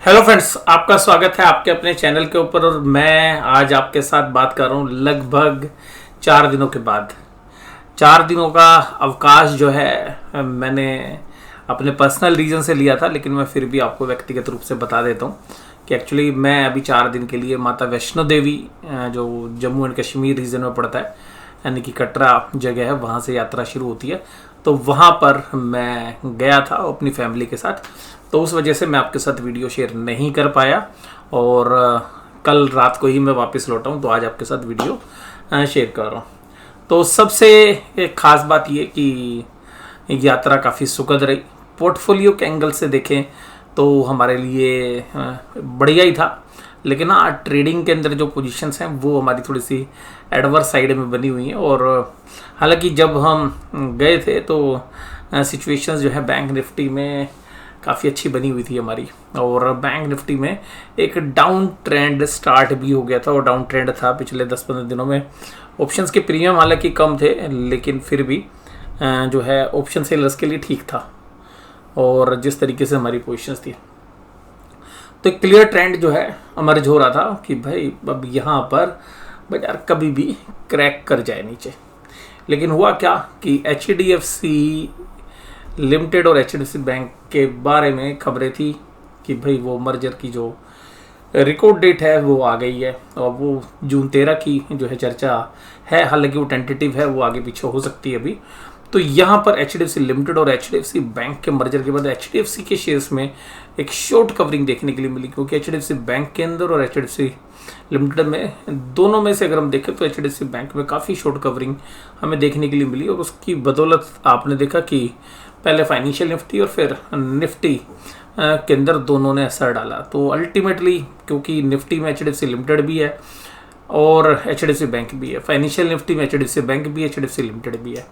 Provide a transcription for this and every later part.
Hello friends, आपका स्वागत है आपके अपने चैनल के ऊपर। और मैं आज आपके साथ बात कर रहा हूँ लगभग 4 दिनों के बाद। 4 दिनों का अवकाश जो है मैंने अपने पर्सनल रीज़न से लिया था, लेकिन मैं फिर भी आपको व्यक्तिगत रूप से बता देता हूँ कि एक्चुअली मैं अभी 4 दिन के लिए माता वैष्णो देवी, जो जम्मू एंड कश्मीर रीजन में पड़ता है, यानी कि कटरा जगह है, वहाँ से यात्रा शुरू होती है। तो वहाँ पर मैं गया था अपनी फैमिली के साथ। तो उस वजह से मैं आपके साथ वीडियो शेयर नहीं कर पाया और कल रात को ही मैं वापस लौटा हूँ। तो आज आपके साथ वीडियो शेयर कर रहा हूँ। तो सबसे एक ख़ास बात ये कि यात्रा काफ़ी सुखद रही। पोर्टफोलियो के एंगल से देखें तो हमारे लिए बढ़िया ही था, लेकिन हाँ, ट्रेडिंग के अंदर जो पोजीशंस हैं वो हमारी थोड़ी सी एडवर्स साइड में बनी हुई हैं। और हालांकि जब हम गए थे तो सिचुएशंस जो है बैंक निफ्टी में काफ़ी अच्छी बनी हुई थी हमारी, और बैंक निफ्टी में एक डाउन ट्रेंड स्टार्ट भी हो गया था। और डाउन ट्रेंड था पिछले 10-15 दिनों में। ऑप्शंस के प्रीमियम हालांकि कम थे, लेकिन फिर भी जो है ऑप्शन सेलर्स के लिए ठीक था। और जिस तरीके से हमारी पोजीशंस थी, तो एक क्लियर ट्रेंड जो है इमर्ज हो रहा था कि भाई अब यहाँ पर बाजार कभी भी क्रैक कर जाए नीचे। लेकिन हुआ क्या कि HDFC लिमिटेड और HDFC बैंक के बारे में खबरें थी कि भाई वो मर्जर की जो रिकॉर्ड डेट है वो आ गई है, और वो जून 13 की जो है चर्चा है। हालांकि वो टेंटेटिव है, वो आगे पीछे हो सकती है अभी। तो यहाँ पर HDFC लिमिटेड और HDFC बैंक के मर्जर के बाद HDFC के शेयर्स में एक शॉर्ट कवरिंग देखने के लिए मिली, क्योंकि HDFC बैंक के अंदर और HDFC लिमिटेड में, दोनों में से अगर हम देखें तो HDFC बैंक में काफ़ी शॉर्ट कवरिंग हमें देखने के लिए मिली। और उसकी बदौलत आपने देखा कि पहले फाइनेंशियल निफ्टी और फिर निफ्टी के अंदर दोनों ने असर डाला। तो अल्टीमेटली क्योंकि निफ्टी में HDFC लिमिटेड भी है और HDFC बैंक भी है, फाइनेंशियल निफ्टी में HDFC बैंक भी है, HDFC लिमिटेड भी है,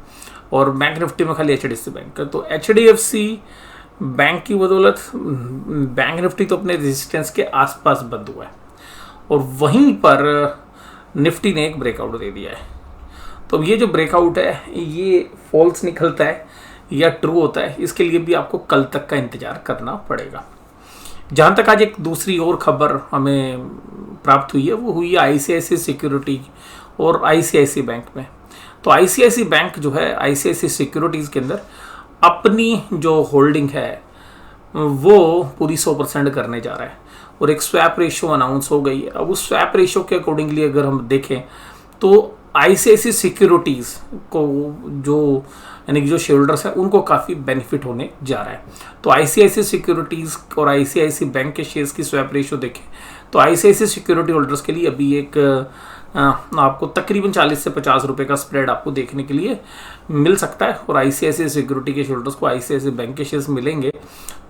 और बैंक निफ्टी में खाली HDFC बैंक है। तो HDFC बैंक की बदौलत बैंक निफ्टी तो अपने रेजिस्टेंस के आसपास बंद हुआ है, और वहीं पर निफ्टी ने एक ब्रेकआउट दे दिया है। तो ये जो ब्रेकआउट है ये फॉल्स निकलता है या ट्रू होता है, इसके लिए भी आपको कल तक का इंतजार करना पड़ेगा। जहाँ तक आज एक दूसरी और खबर हमें प्राप्त हुई है, वो हुई है ICICI सिक्योरिटी और ICICI बैंक में। तो ICICI बैंक जो है ICICI सिक्योरिटीज़ के अंदर अपनी जो होल्डिंग है वो पूरी 100% करने जा रहा है, और एक स्वैप रेशो अनाउंस हो गई है। अब उस स्वैप रेशो के अकॉर्डिंगली अगर हम देखें तो ICICI सिक्योरिटीज़ को जो यानी कि जो शेयर होल्डर्स हैं उनको काफ़ी बेनिफिट होने जा रहा है। तो ICICI सिक्योरिटीज़ और ICICI बैंक के शेयर्स की स्वैप रेशो देखें तो ICICI सिक्योरिटी होल्डर्स के लिए अभी एक आपको तकरीबन 40 से 50 रुपए का स्प्रेड आपको देखने के लिए मिल सकता है। और ICICI सिक्योरिटी के शेयर होल्डर्स को ICICI बैंक के शेयर्स मिलेंगे,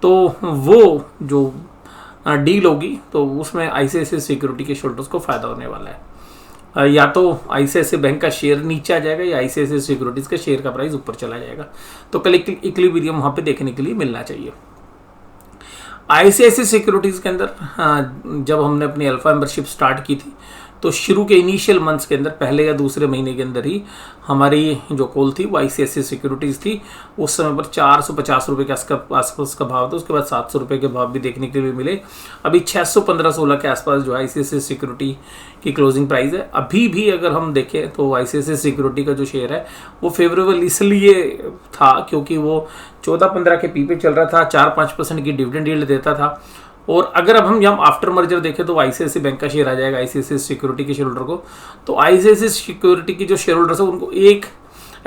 तो वो जो डील होगी तो उसमें ICICI सिक्योरिटी के शेयर होल्डर्स को फ़ायदा होने वाला है। या तो ICICI बैंक का शेयर नीचे आ जाएगा या ICICI सिक्योरिटीज़ के शेयर का प्राइस ऊपर चला जाएगा। तो कल इक्विलिब्रियम वहाँ पे देखने के लिए मिलना चाहिए। ICICI सिक्योरिटीज़ के अंदर जब हमने अपनी अल्फा मेंबरशिप स्टार्ट की थी तो शुरू के इनिशियल मंथ्स के अंदर, पहले या दूसरे महीने के अंदर ही हमारी जो कॉल थी वो ICICI सिक्योरिटीज़ थी। उस समय पर 450 रुपये के आसपास का भाव था, उसके बाद 700 रुपये के भाव भी देखने के लिए मिले। अभी 615-16 के आसपास जो ICICI सिक्योरिटी की क्लोजिंग प्राइस है। अभी भी अगर हम देखें तो ICICI सिक्योरिटी का जो शेयर है वो फेवरेबल इसलिए था क्योंकि वो 14-15 के पी पे चल रहा था, 4-5% की डिविडेंड यील्ड देता था। और अगर अब हम यहाँ आफ्टर मर्जर देखें तो ICICI बैंक का शेयर आ जाएगा ICICI सिक्योरिटी के शेयर होल्डर को। तो ICICI सिक्योरिटी की जो शेयर होल्डर्स है उनको एक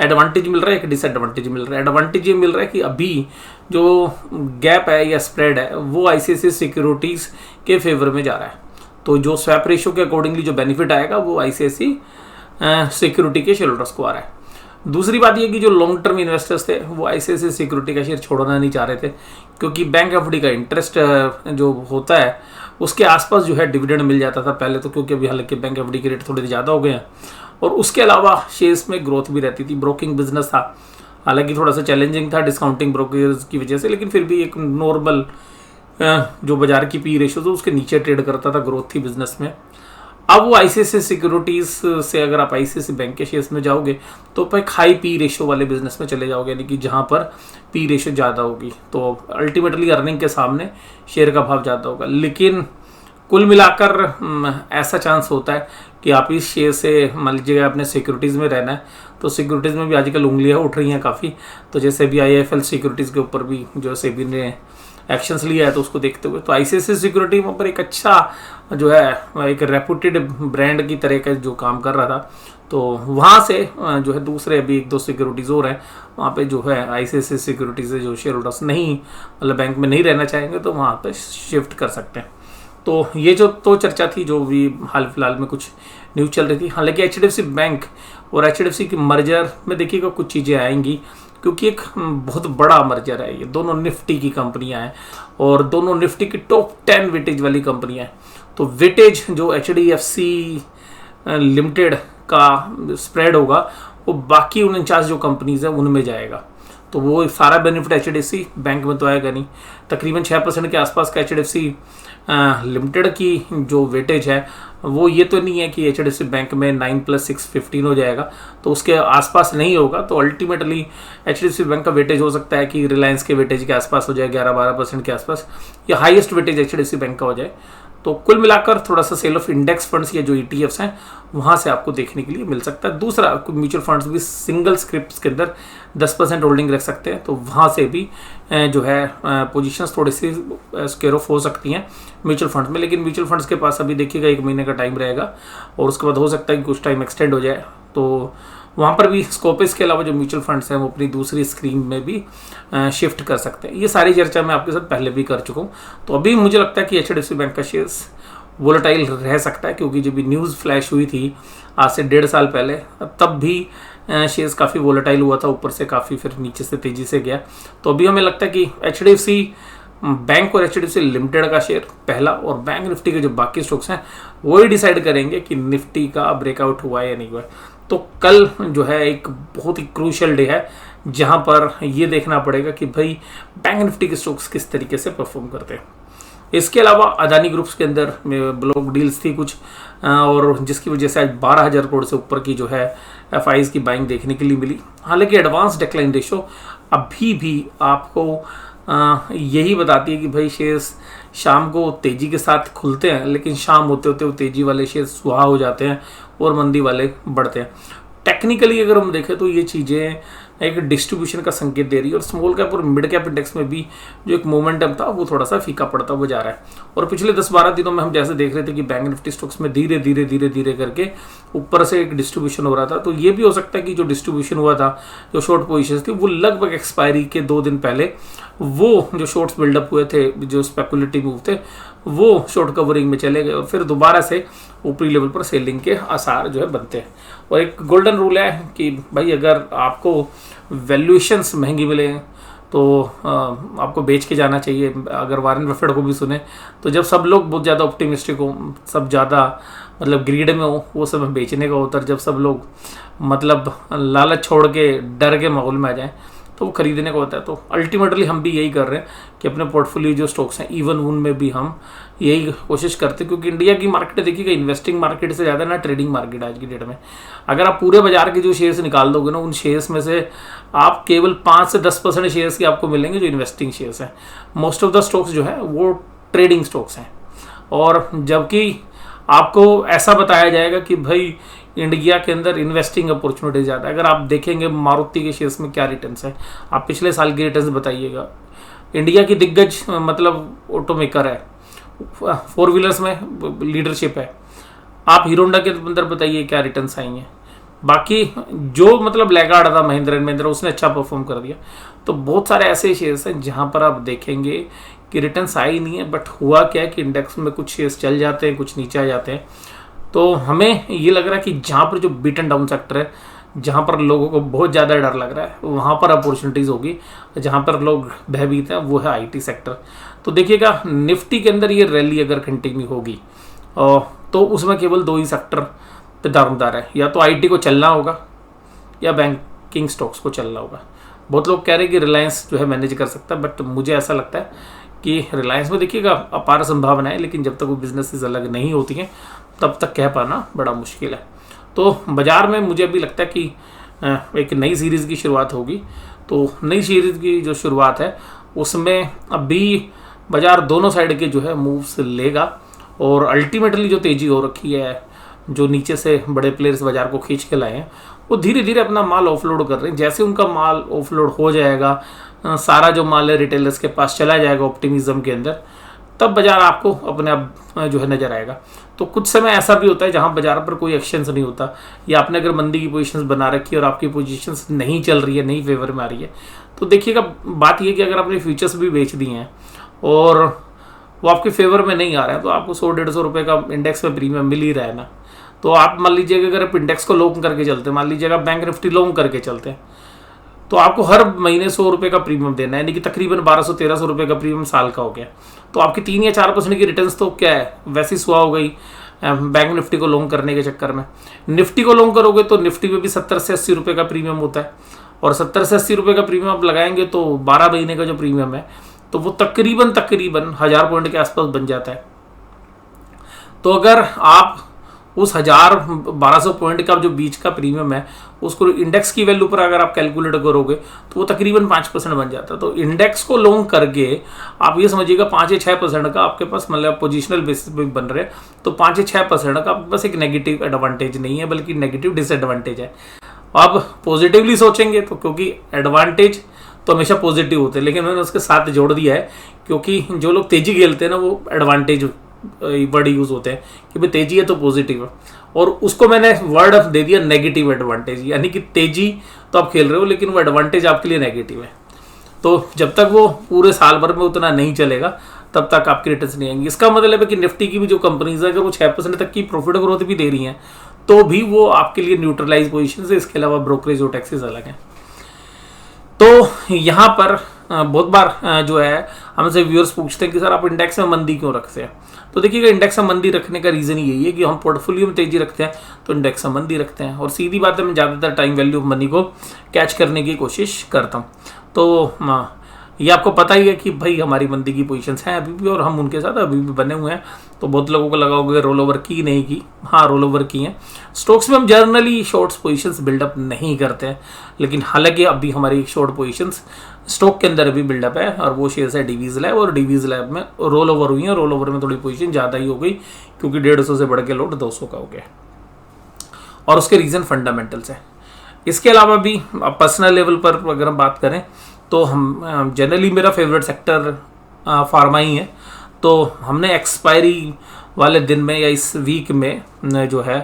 एडवांटेज मिल रहा है, एक डिसएडवांटेज मिल रहा है। एडवांटेज ये मिल रहा है कि अभी जो गैप है या स्प्रेड है वो ICICI सिक्योरिटीज़ के फेवर में जा रहा है। तो जो स्वैप रेशो के अकॉर्डिंगली जो बेनिफिट आएगा वो ICICI सिक्योरिटी के शेयर होल्डर्स को आ रहा है। दूसरी बात यह कि जो लॉन्ग टर्म इन्वेस्टर्स थे वो ICICI सिक्योरिटी का शेयर छोड़ना नहीं चाह रहे थे, क्योंकि बैंक एफडी का इंटरेस्ट जो होता है उसके आसपास जो है डिविडेंड मिल जाता था पहले तो, क्योंकि अभी हालांकि बैंक एफडी के रेट थोड़े ज़्यादा हो गए हैं। और उसके अलावा शेयर्स में ग्रोथ भी रहती थी। ब्रोकिंग बिजनेस था, हालांकि थोड़ा सा चैलेंजिंग था डिस्काउंटिंग ब्रोकर्स की वजह से, लेकिन फिर भी एक नॉर्मल जो बाजार की पी रेशो था उसके नीचे ट्रेड करता था, ग्रोथ थी बिजनेस में। अब वो आईसीआईसीआई सिक्योरिटीज से अगर आप आईसीआईसीआई बैंक के शेयर्स में जाओगे तो आप एक हाई पी रेशियो वाले बिजनेस में चले जाओगे, यानी कि जहाँ पर पी रेशियो ज़्यादा होगी, तो अल्टीमेटली अर्निंग के सामने शेयर का भाव ज़्यादा होगा। लेकिन कुल मिलाकर ऐसा चांस होता है कि आप इस शेयर से मान लीजिएगा अपने सिक्योरिटीज़ में रहना है, तो सिक्योरिटीज़ में भी आजकल उंगलियाँ उठ रही हैं काफ़ी। तो जैसे भी आईआईएफएल सिक्योरिटीज़ के ऊपर भी जो सेबी ने एक्शंस लिया है, तो उसको देखते हुए तो आईसीआईसीआई सिक्योरिटी वहाँ पर एक अच्छा जो है एक रेपुटेड ब्रांड की तरह का जो काम कर रहा था, तो वहाँ से जो है दूसरे अभी 1-2 सिक्योरिटीज़ और हैं वहाँ पे जो है आईसीआईसीआई सिक्योरिटीज़ से जो शेयर होल्डर्स नहीं मतलब बैंक में नहीं रहना चाहेंगे तो वहाँ पे शिफ्ट कर सकते हैं। तो ये जो तो चर्चा थी जो भी हाल फिलहाल में कुछ न्यूज़ चल रही थी। हालांकि एचडीएफसी बैंक और एचडीएफसी की मर्जर में देखिएगा कुछ चीज़ें आएंगी, क्योंकि एक बहुत बड़ा मर्जर है। ये दोनों निफ्टी की कंपनियां हैं और दोनों निफ्टी की टॉप 10 वेटेज वाली कंपनियां हैं। तो वेटेज जो एचडीएफसी लिमिटेड का स्प्रेड होगा वो बाकी 49 जो कंपनीज है उनमें जाएगा, तो वो सारा बेनिफिट एचडीएफसी बैंक में तो आएगा नहीं। तकरीबन 6% के आसपास का एचडीएफसी लिमिटेड की जो वेटेज है वो ये तो नहीं है कि एचडीएफसी बैंक में 9 + 6 15 हो जाएगा, तो उसके आसपास नहीं होगा। तो अल्टीमेटली एचडीएफसी बैंक का वेटेज हो सकता है कि रिलायंस के वेटेज के आसपास हो जाए, 11-12% के आसपास, या हाईएस्ट वेटेज एचडीएफसी बैंक का हो जाए। तो कुल मिलाकर थोड़ा सा सेल ऑफ इंडेक्स फंड्स या जो ईटीएफ्स हैं वहाँ से आपको देखने के लिए मिल सकता है। दूसरा, म्यूचुअल फंड्स भी सिंगल स्क्रिप्ट्स के अंदर 10% होल्डिंग रख सकते हैं, तो वहाँ से भी जो है पोजीशंस थोड़ी सी स्क्वेयर ऑफ हो सकती हैं म्यूचुअल फंड्स में। लेकिन म्यूचुअल फंड्स के पास अभी देखिएगा 1 महीने का टाइम रहेगा और उसके बाद हो सकता है कि कुछ टाइम एक्सटेंड हो जाए, तो वहाँ पर भी स्कोप, इसके अलावा जो म्यूचुअल फंड्स हैं वो अपनी दूसरी स्क्रीन में भी शिफ्ट कर सकते हैं। ये सारी चर्चा मैं आपके साथ पहले भी कर चुका हूँ। तो अभी मुझे लगता है कि एचडीएफसी बैंक का शेयर्स वोलेटाइल रह सकता है, क्योंकि जब भी न्यूज़ फ्लैश हुई थी आज से 1.5 साल पहले, तब भी शेयर्स काफ़ी वोलेटाइल हुआ था, ऊपर से काफ़ी फिर नीचे से तेज़ी से गया। तो अभी हमें लगता है कि एचडीएफसी बैंक और एचडीएफसी लिमिटेड का शेयर पहला और बैंक निफ्टी के जो बाकी स्टॉक्स हैं वो ही डिसाइड करेंगे कि निफ्टी का ब्रेकआउट हुआ या नहीं हुआ। तो कल जो है एक बहुत ही क्रूशियल डे है जहां पर ये देखना पड़ेगा कि भाई बैंक निफ्टी के स्टॉक्स किस तरीके से परफॉर्म करते हैं। इसके अलावा अदानी ग्रुप्स के अंदर ब्लॉक डील्स थी कुछ, और जिसकी वजह से आज 12,000 करोड़ से ऊपर की जो है एफआईज की बाइंग देखने के लिए मिली। हालांकि एडवांस डिक्लाइन रेशो अभी भी आपको यही बताती है कि भाई शेयर्स शाम को तेज़ी के साथ खुलते हैं, लेकिन शाम होते होते वो तेज़ी वाले शेयर्स सुहा हो जाते हैं और मंदी वाले बढ़ते हैं। टेक्निकली अगर हम देखें तो ये चीज़ें एक डिस्ट्रीब्यूशन का संकेत दे रही है, और स्मॉल कैप और मिड कैप इंडेक्स में भी जो एक मोमेंटम था वो थोड़ा सा फीका पड़ता हुआ जा रहा है। और पिछले 10-12 दिनों में हम जैसे देख रहे थे कि बैंक निफ्टी स्टॉक्स में धीरे धीरे करके ऊपर से एक डिस्ट्रीब्यूशन हो रहा था, तो ये भी हो सकता है कि जो डिस्ट्रीब्यूशन हुआ था, जो शॉर्ट पोजीशन थी, वो लगभग एक्सपायरी के 2 दिन पहले वो जो शॉर्ट्स बिल्डअप हुए थे, जो स्पेकुलेटिव मूव थे, वो शॉर्ट कवरिंग में चले गए और फिर दोबारा से ऊपरी लेवल पर सेलिंग के आसार जो है बनते हैं। और एक गोल्डन रूल है कि भाई अगर आपको वैल्यूएशंस महंगी मिले तो आपको बेच के जाना चाहिए। अगर वारेन बफेट को भी सुने तो जब सब लोग बहुत ज़्यादा ऑप्टिमिस्टिक हो, सब ज़्यादा मतलब ग्रीड में हो, वो सब बेचने का होता है। जब सब लोग मतलब लालच छोड़ के डर के माहौल में आ जाएं तो वो खरीदने का होता है। तो अल्टीमेटली हम भी यही कर रहे हैं कि अपने पोर्टफोलियो जो स्टॉक्स हैं इवन उनमें भी हम यही कोशिश करते हैं, क्योंकि इंडिया की मार्केट देखिएगा इन्वेस्टिंग मार्केट से ज़्यादा ना ट्रेडिंग मार्केट आज की डेट में। अगर आप पूरे बाजार के जो शेयर्स निकाल दोगे ना, उन शेयर्स में से आप केवल 5 से 10% शेयर्स की आपको मिलेंगे जो इन्वेस्टिंग शेयर्स हैं। मोस्ट ऑफ द स्टॉक्स जो है वो ट्रेडिंग स्टॉक्स हैं। और जबकि आपको ऐसा बताया जाएगा कि भाई इंडिया के अंदर इन्वेस्टिंग अपॉर्चुनिटी ज़्यादा है। अगर आप देखेंगे मारुति के शेयर्स में क्या रिटर्न्स है, आप पिछले साल के रिटर्न्स बताइएगा। इंडिया की दिग्गज मतलब ऑटोमेकर है, 4 व्हीलर्स में लीडरशिप है। आप हीरो होंडा के अंदर बताइए क्या रिटर्न्स आई हैं। बाकी जो मतलब लैगार्ड था महिंद्रा एंड महिंद्रा, उसने अच्छा परफॉर्म कर दिया। तो बहुत सारे ऐसे शेयर्स हैं जहाँ पर आप देखेंगे कि रिटर्न्स आई नहीं है, बट हुआ क्या है कि इंडेक्स में कुछ शेयर्स चल जाते हैं, कुछ नीचे आ जाते हैं। तो हमें ये लग रहा है कि जहाँ पर जो बीट एंड डाउन सेक्टर है, जहाँ पर लोगों को बहुत ज़्यादा डर लग रहा है, वहाँ पर अपॉर्चुनिटीज़ होगी। जहाँ पर लोग भयभीत हैं वो है आईटी सेक्टर। तो देखिएगा निफ्टी के अंदर ये रैली अगर कंटिन्यू होगी तो उसमें केवल 2 ही सेक्टर पे दारोमदार है, या तो आईटी को चलना होगा या बैंकिंग स्टॉक्स को चलना होगा। बहुत लोग कह रहे हैं कि रिलायंस जो है मैनेज कर सकता है, बट मुझे ऐसा लगता है कि रिलायंस में देखिएगा अपार संभावना है, लेकिन जब तक वो बिजनेसेस अलग नहीं होती हैं तब तक कह पाना बड़ा मुश्किल है। तो बाज़ार में मुझे अभी लगता है कि एक नई सीरीज़ की शुरुआत होगी। तो नई सीरीज़ की जो शुरुआत है उसमें अभी बाज़ार दोनों साइड के जो है मूव्स लेगा, और अल्टीमेटली जो तेज़ी हो रखी है, जो नीचे से बड़े प्लेयर्स बाज़ार को खींच के लाए हैं, वो धीरे धीरे अपना माल ऑफलोड कर रहे हैं। जैसे उनका माल ऑफलोड हो जाएगा, सारा जो माल है रिटेलर्स के पास चला जाएगा ऑप्टिमिज्म के अंदर, तब बाज़ार आपको अपने आप जो है नज़र आएगा। तो कुछ समय ऐसा भी होता है जहां बाज़ार पर कोई एक्शंस नहीं होता, या आपने अगर मंदी की पोजीशंस बना रखी है और आपकी पोजीशंस नहीं चल रही है, नहीं फेवर में आ रही है, तो देखिएगा बात ये कि अगर आपने फ्यूचर्स भी बेच दिए हैं और वो आपके फेवर में नहीं आ रहे हैं, तो आपको 100-150 रुपये का इंडेक्स में प्रीमियम मिल ही रहा है ना। तो आप मान लीजिएगा अगर आप इंडेक्स को लॉन्ग करके चलते हैं, मान लीजिएगा बैंक निफ्टी लॉन्ग करके चलते हैं, तो आपको हर महीने 100 रुपये का प्रीमियम देना है, यानी कि तकरीबन 1200-1300 रुपये का प्रीमियम साल का हो गया। तो आपकी 3 या 4% की रिटर्न्स तो क्या है, वैसी सुहा हो गई बैंक निफ्टी को लॉन्ग करने के चक्कर में। निफ्टी को लॉन्ग करोगे तो निफ्टी में भी 70 से 80 रुपये का प्रीमियम होता है, और 70 से 80 रुपये का प्रीमियम आप लगाएंगे तो 12 महीने का जो प्रीमियम है तो वो तकरीबन 1000 पॉइंट के आसपास बन जाता है। तो अगर आप उस 1200 पॉइंट का जो बीच का प्रीमियम है उसको इंडेक्स की वैल्यू पर अगर आप कैलकुलेट करोगे तो वो तकरीबन 5% बन जाता है। तो इंडेक्स को लॉन्ग करके आप ये समझिएगा 5 या 6% का आपके पास, मतलब पोजिशनल बेसिस पे बन रहे हैं, तो 5 या 6% का आपके पास एक नेगेटिव एडवांटेज नहीं है, बल्कि नेगेटिव डिसएडवांटेज है। अब पॉजिटिवली सोचेंगे तो, क्योंकि एडवांटेज तो हमेशा पॉजिटिव होते हैं, लेकिन मैंने उसके साथ जोड़ दिया है क्योंकि जो लोग तेजी खेलते हैं ना वो एडवांटेज वर्ड यूज होते हैं कि भाई तेजी है तो पॉजिटिव है, और उसको मैंने वर्ड दे दिया नेगेटिव एडवांटेज, यानी कि तेजी तो आप खेल रहे हो लेकिन वो एडवांटेज आपके लिए नेगेटिव है। तो जब तक वो पूरे साल भर में उतना नहीं चलेगा तब तक आपकी रिटर्न्स नहीं आएंगी। इसका मतलब है कि निफ्टी की भी जो कंपनीज है अगर वो 6% तक की प्रॉफिट ग्रोथ भी दे रही हैं तो भी वो आपके लिए न्यूट्रलाइज पोजिशन है। इसके अलावा ब्रोकरेज और टैक्सेस अलग हैं। तो यहाँ पर बहुत बार जो है हमसे व्यूअर्स पूछते हैं कि सर आप इंडेक्स में मंदी क्यों रखते हैं। तो देखिएगा इंडेक्स में मंदी रखने का रीज़न यही है कि हम पोर्टफोलियो में तेजी रखते हैं तो इंडेक्स में मंदी रखते हैं, और सीधी बात है मैं ज़्यादातर टाइम वैल्यू ऑफ मनी को कैच करने की कोशिश करता हूँ। तो ये आपको पता ही है कि भाई हमारी मंदी की पोजीशंस हैं अभी भी, और हम उनके साथ अभी भी बने हुए हैं। तो बहुत लोगों को लगा होगा रोल ओवर की नहीं की, हाँ रोल ओवर की हैं। स्टॉक्स में हम जर्नली शॉर्ट्स पोजीशंस बिल्डअप नहीं करते हैं, लेकिन हालांकि अभी हमारी शॉर्ट पोजीशंस स्टॉक के अंदर भी बिल्डअप है, और वो शेयर्स है डीवीज लैब, और डीवीज लैब में रोल ओवर हुई है। रोल ओवर में थोड़ी पोजीशन ज़्यादा ही हो गई क्योंकि 150 से बढ़ के लोड 200 का हो गया, और उसके रीज़न फंडामेंटल्स हैं। इसके अलावा भी पर्सनल लेवल पर अगर हम बात करें तो हम जनरली मेरा फेवरेट सेक्टर फार्मा ही है। तो हमने एक्सपायरी वाले दिन में या इस वीक में जो है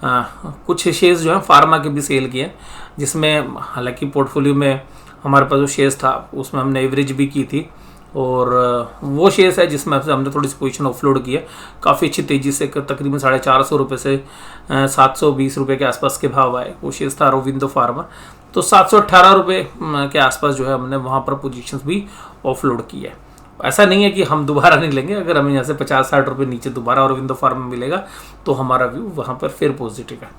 कुछ शेयर्स जो है फार्मा के भी सेल किए, जिसमें हालांकि पोर्टफोलियो में हमारे पास जो शेयर्स था उसमें हमने एवरेज भी की थी, और वो शेयर्स है जिसमें हमने थोड़ी सी पोजीशन ऑफलोड की है काफ़ी अच्छी तेज़ी से, तकरीबन 450 रुपये से 720 रुपये के आसपास के भाव आए। वो शेयर्स था अरविंदो फार्मा, तो 718 रुपये के आसपास जो है हमने वहाँ पर पोजीशंस भी ऑफलोड की है। ऐसा नहीं है कि हम दोबारा नहीं लेंगे, अगर हमें यहाँ से 50-60 रुपये नीचे दोबारा अरविंदो फार्मा मिलेगा तो हमारा व्यू वहाँ पर फिर पॉजिटिव है।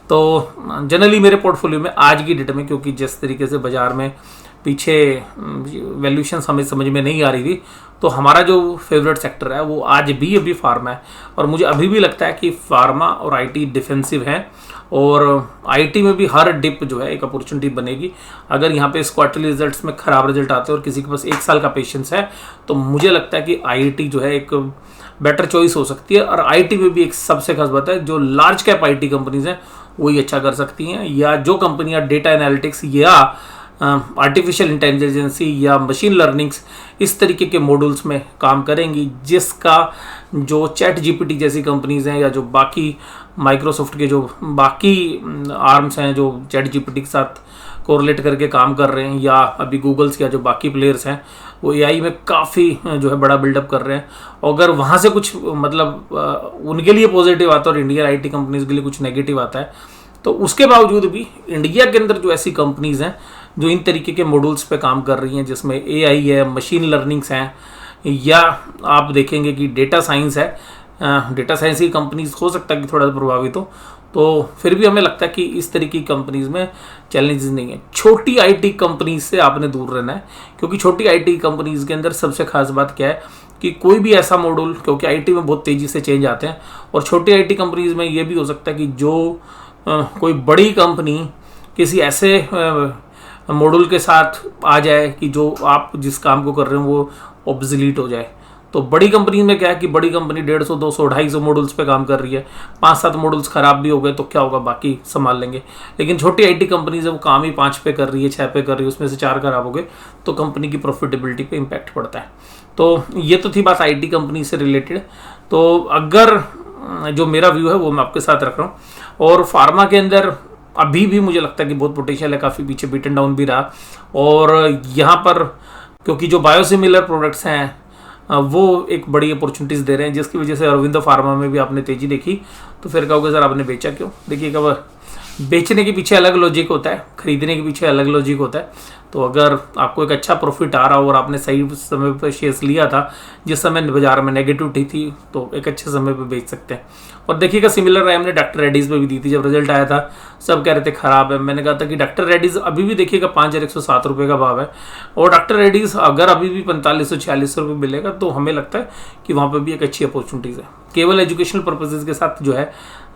तो जनरली मेरे पोर्टफोलियो में आज की डेट में, क्योंकि जिस तरीके से बाज़ार में पीछे वैल्यूशन हमें समझ में नहीं आ रही थी, तो हमारा जो फेवरेट सेक्टर है वो आज भी अभी फार्मा है, और मुझे अभी भी लगता है कि फार्मा और आईटी डिफेंसिव है, और आईटी में भी हर डिप जो है एक अपॉर्चुनिटी बनेगी। अगर यहाँ पे इस क्वार्टरली रिजल्ट्स में ख़राब रिजल्ट आते हैं और किसी के पास 1 साल का पेशेंस है तो मुझे लगता है कि आईटी जो है एक बेटर चॉइस हो सकती है। और आईटी में भी एक सबसे खास बात है, जो लार्ज कैप आईटी कंपनीज हैं वही अच्छा कर सकती हैं, या जो कंपनियां डेटा एनालिटिक्स या आर्टिफिशियल इंटेलिजेंसी या मशीन लर्निंग्स इस तरीके के मॉड्यूल्स में काम करेंगी, जिसका जो चैट जीपीटी जैसी कंपनीज हैं या जो बाकी माइक्रोसॉफ्ट के जो बाकी आर्म्स हैं जो चैट जीपीटी के साथ कोरिलेट करके काम कर रहे हैं, या अभी गूगल्स या जो बाकी प्लेयर्स हैं वो एआई में काफ़ी जो है बड़ा बिल्डअप कर रहे हैं। अगर वहाँ से कुछ मतलब उनके लिए पॉजिटिव आता है और इंडियन आईटी कंपनीज के लिए कुछ नेगेटिव आता है, तो उसके बावजूद भी इंडिया के अंदर जो ऐसी कंपनीज हैं जो इन तरीके के मॉड्यूल्स पे काम कर रही हैं, जिसमें एआई है, मशीन लर्निंग्स हैं, या आप देखेंगे कि डेटा साइंस है, डेटा साइंस की कंपनीज हो सकता है कि थोड़ा प्रभावित हो, तो फिर भी हमें लगता है कि इस तरीके की कंपनीज में चैलेंजेस नहीं है। छोटी आईटी कंपनीज से आपने दूर रहना है, क्योंकि छोटी आईटी कंपनीज के अंदर सबसे खास बात क्या है कि कोई भी ऐसा मॉड्यूल, क्योंकि आईटी में बहुत तेज़ी से चेंज आते हैं, और छोटी आईटी कंपनीज में ये भी हो सकता है कि जो कोई बड़ी कंपनी किसी ऐसे मॉड्यूल के साथ आ जाए कि जो आप जिस काम को कर रहे हो वो ऑब्सलीट हो जाए। तो बड़ी कंपनी में क्या है कि बड़ी कंपनी 150, 200, 250 मॉड्यूल्स पे काम कर रही है, 5-7 मॉड्यूल्स खराब भी हो गए तो क्या होगा, बाकी संभाल लेंगे। लेकिन छोटी आईटी कंपनीज वो काम ही 5 पे कर रही है, 6 पे कर रही है, उसमें से 4 खराब हो गए तो कंपनी की प्रॉफिटेबिलिटी पे इम्पैक्ट पड़ता है। तो ये तो थी बात आईटी कंपनी से रिलेटेड। तो अगर जो मेरा व्यू है वो मैं आपके साथ रख रहा हूँ। और फार्मा के अंदर अभी भी मुझे लगता है कि बहुत पोटेंशियल है, काफ़ी पीछे बीटन डाउन भी रहा। और यहाँ पर क्योंकि जो बायोसिमिलर प्रोडक्ट्स हैं वो एक बड़ी अपॉर्चुनिटीज़ दे रहे हैं, जिसकी वजह से अरविंदो फार्मा में भी आपने तेज़ी देखी। तो फिर कहोगे सर आपने बेचा क्यों? देखिएगा, वह बेचने के पीछे अलग लॉजिक होता है, खरीदने के पीछे अलग लॉजिक होता है। तो अगर आपको एक अच्छा प्रॉफिट आ रहा हो और आपने सही समय पर शेयर्स लिया था जिस समय बाजार में नेगेटिविटी थी, तो एक अच्छे समय पर बेच सकते हैं। और देखिएगा सिमिलर राय हमने डॉक्टर रेड्डीज में भी दी थी। जब रिजल्ट आया था सब कह रहे थे खराब है, मैंने कहा था कि डॉक्टर रेड्डीज अभी भी देखिएगा 5107 रुपये का भाव है, और डॉक्टर रेड्डीज अगर अभी भी 4546 रुपये मिलेगा तो हमें लगता है कि वहाँ पर भी एक अच्छी अपॉर्चुनिटीज़ है। केवल एजुकेशनल पर्पजेज़ के साथ जो है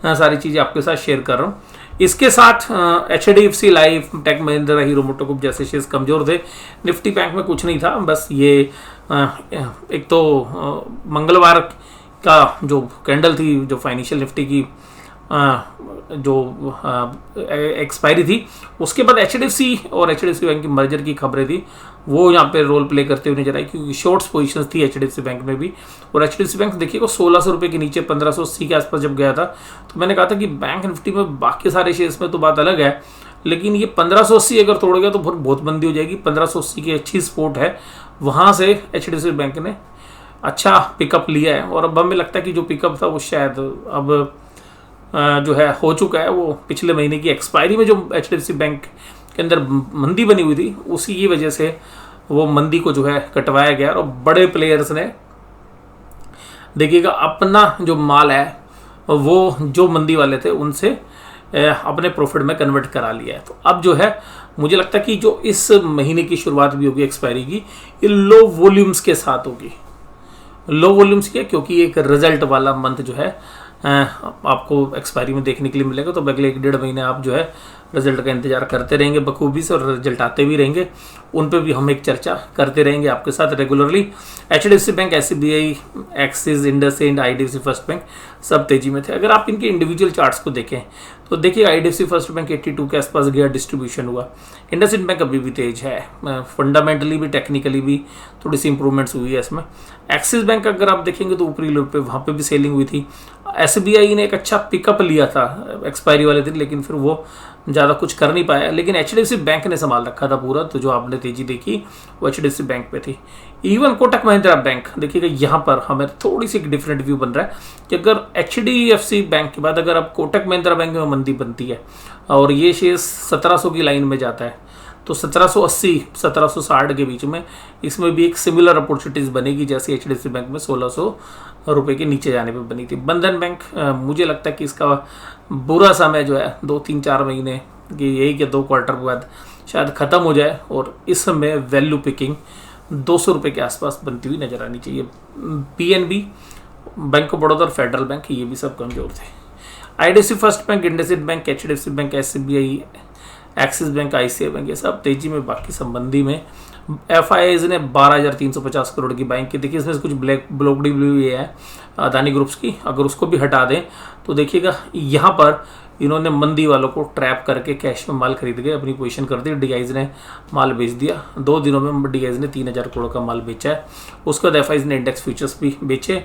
सारी चीज़ें आपके साथ शेयर कर रहा हूँ। इसके साथ HDFC लाइफ, टेक महिंद्रा, हीरो मोटोकॉर्प जैसे शेयर्स कमज़ोर थे। निफ्टी बैंक में कुछ नहीं था, बस ये एक तो मंगलवार का जो कैंडल थी, जो फाइनेंशियल निफ्टी की जो एक्सपायरी थी, उसके बाद HDFC और HDFC बैंक की मर्जर की खबरें थी, वो यहाँ पे रोल प्ले करते हुए नजर आई, क्योंकि शॉर्ट्स पोजीशंस थी HDFC बैंक में भी। और HDFC बैंक देखिए 1600 रुपये के नीचे 1580 के आसपास जब गया था, तो मैंने कहा था कि बैंक निफ्टी में बाकी सारे शेयर्स में तो बात अलग है, लेकिन ये 1580 अगर तोड़ गया तो बहुत मंदी हो जाएगी। 1580 की अच्छी सपोर्ट है, वहाँ से HDFC बैंक ने अच्छा पिकअप लिया है। और अब हमें लगता है कि जो पिकअप था वो शायद अब जो है हो चुका है। वो पिछले महीने की एक्सपायरी में जो HDFC बैंक के अंदर मंदी बनी हुई थी, उसी की वजह से वो मंदी को जो है कटवाया गया, और बड़े प्लेयर्स ने देखिएगा अपना जो माल है वो जो मंदी वाले थे उनसे अपने प्रॉफिट में कन्वर्ट करा लिया है। तो अब जो है मुझे लगता है कि जो इस महीने की शुरुआत भी होगी एक्सपायरी की, ये लो वॉल्यूम्स के साथ होगी। लो वॉल्यूम्स क्या, क्योंकि एक रिजल्ट वाला मंथ जो है आपको एक्सपायरी में देखने के लिए मिलेगा। तो अगले 1-1.5 महीने आप जो है रिजल्ट का इंतजार करते रहेंगे बखूबी से, और रिजल्ट आते भी रहेंगे, उन पे भी हम एक चर्चा करते रहेंगे आपके साथ regularly. HDFC bank, SBI, axis, IndusInd, IDFC first bank सब तेजी में थे। अगर आप इनके इंडिविजुअल चार्ट्स को देखें तो देखिए IDFC फर्स्ट बैंक 82 के आसपास गया, डिस्ट्रीब्यूशन हुआ। इंडसइंड बैंक अभी भी तेज है, फंडामेंटली भी टेक्निकली भी थोड़ी सी इंप्रूवमेंट्स हुई है इसमें। एक्सिस बैंक अगर आप देखेंगे तो ऊपरी लोड पे वहाँ पे भी सेलिंग हुई थी। SBI ने एक अच्छा पिकअप लिया था एक्सपायरी वाले दिन, लेकिन फिर वो ज़्यादा कुछ कर नहीं पाया। लेकिन HDFC बैंक ने संभाल रखा था पूरा, तो जो आपने तेजी देखी वो HDFC बैंक पे थी। इवन कोटक महिंद्रा बैंक देखिएगा, यहाँ पर हमें थोड़ी सी डिफरेंट व्यू बन रहा है कि अगर HDFC बैंक के बाद अगर अब कोटक महिंद्रा बैंक में मंदी बनती है और ये शेयर 1700 की लाइन में जाता है, तो 1780 1760 के बीच में इसमें भी एक सिमिलर अपॉर्चुनिटीज़ बनेगी जैसे HDFC बैंक में 1600 रुपये के नीचे जाने पे बनी थी। बंधन बैंक मुझे लगता है कि इसका बुरा समय जो है 2-3-4 महीने की, 1 या 2 क्वार्टर के बाद शायद ख़त्म हो जाए, और इस समय वैल्यू पिकिंग 200 रुपये के आसपास बनती हुई नज़र आनी चाहिए। PNB, बैंक ऑफ बड़ौदा और फेडरल बैंक ये भी सब कमज़ोर थे। IDFC first bank, IndusInd bank, HDFC bank, SBI, axis bank, ICICI bank ये सब तेजी में। बाकी संबंधी में FIIs ने 12,350 करोड़ की बाइंग की। देखिए इसमें कुछ ब्लॉक डी भी है अदानी ग्रुप्स की, अगर उसको भी हटा दें तो देखिएगा यहाँ पर इन्होंने मंदी वालों को ट्रैप करके कैश में माल खरीद गए, अपनी पोजीशन कर दी। DIs ने माल बेच दिया, 2 दिनों में DIs ने 3000 करोड़ का माल बेचा है। उसके बाद FIs ने इंडेक्स फ्यूचर्स भी बेचे,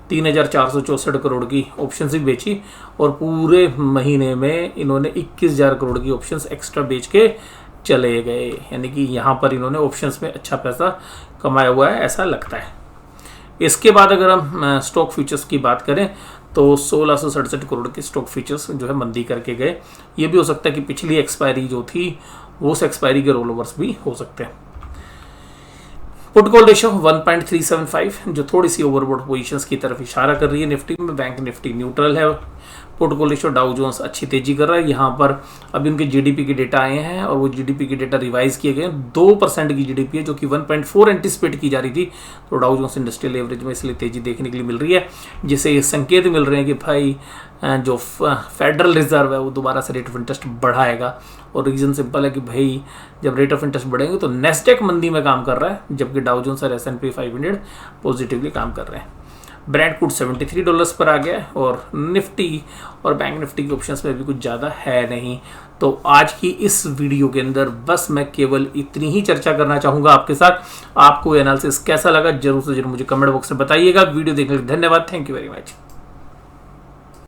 3464 करोड़ की ऑप्शंस भी बेची, और पूरे महीने में इन्होंने 21000 करोड़ की ऑप्शंस एक्स्ट्रा बेच के चले गए। यानी कि यहाँ पर इन्होंने ऑप्शंस में अच्छा पैसा कमाया हुआ है ऐसा लगता है। इसके बाद अगर हम स्टॉक फ्यूचर्स की बात करें तो 1667 करोड़ के स्टॉक फ्यूचर्स जो है मंदी करके गए। ये भी हो सकता है कि पिछली एक्सपायरी जो थी वो उस एक्सपायरी के रोल ओवर्स भी हो सकते हैं। पुट कॉल रेशियो 1.375 जो थोड़ी सी ओवरबोट पोजीशंस की तरफ इशारा कर रही है। निफ्टी में बैंक निफ्टी न्यूट्रल है। पोर्टफोलियो शो डाउ जोन्स अच्छी तेजी कर रहा है। यहाँ पर अभी उनके जीडीपी के डेटा आए हैं और वो जीडीपी के डेटा रिवाइज किए गए हैं। 2% की जीडीपी है जो कि 1.4 एंटिसिपेट की जा रही थी। तो डाउ जोन्स इंडस्ट्रियल एवरेज में इसलिए तेजी देखने के लिए मिल रही है, जिससे ये संकेत मिल रहे हैं कि भाई जो फेडरल रिजर्व है वो दोबारा से रेट ऑफ इंटरेस्ट बढ़ाएगा। और रीजन सिंपल है कि भाई जब रेट ऑफ इंटरेस्ट बढ़ेंगे तो नेस्डेक मंदी में काम कर रहा है, जबकि डाउ जोन्स और S&P 500 पॉजिटिवली काम कर रहे हैं। ब्रेंट क्रूड $73 पर आ गया है और निफ्टी और बैंक निफ्टी के ऑप्शंस में भी कुछ ज़्यादा है नहीं। तो आज की इस वीडियो के अंदर बस मैं केवल इतनी ही चर्चा करना चाहूँगा आपके साथ। आपको एनालिसिस कैसा लगा जरूर से जरूर मुझे कमेंट बॉक्स में बताइएगा। वीडियो देखने के लिए धन्यवाद। Thank you very much.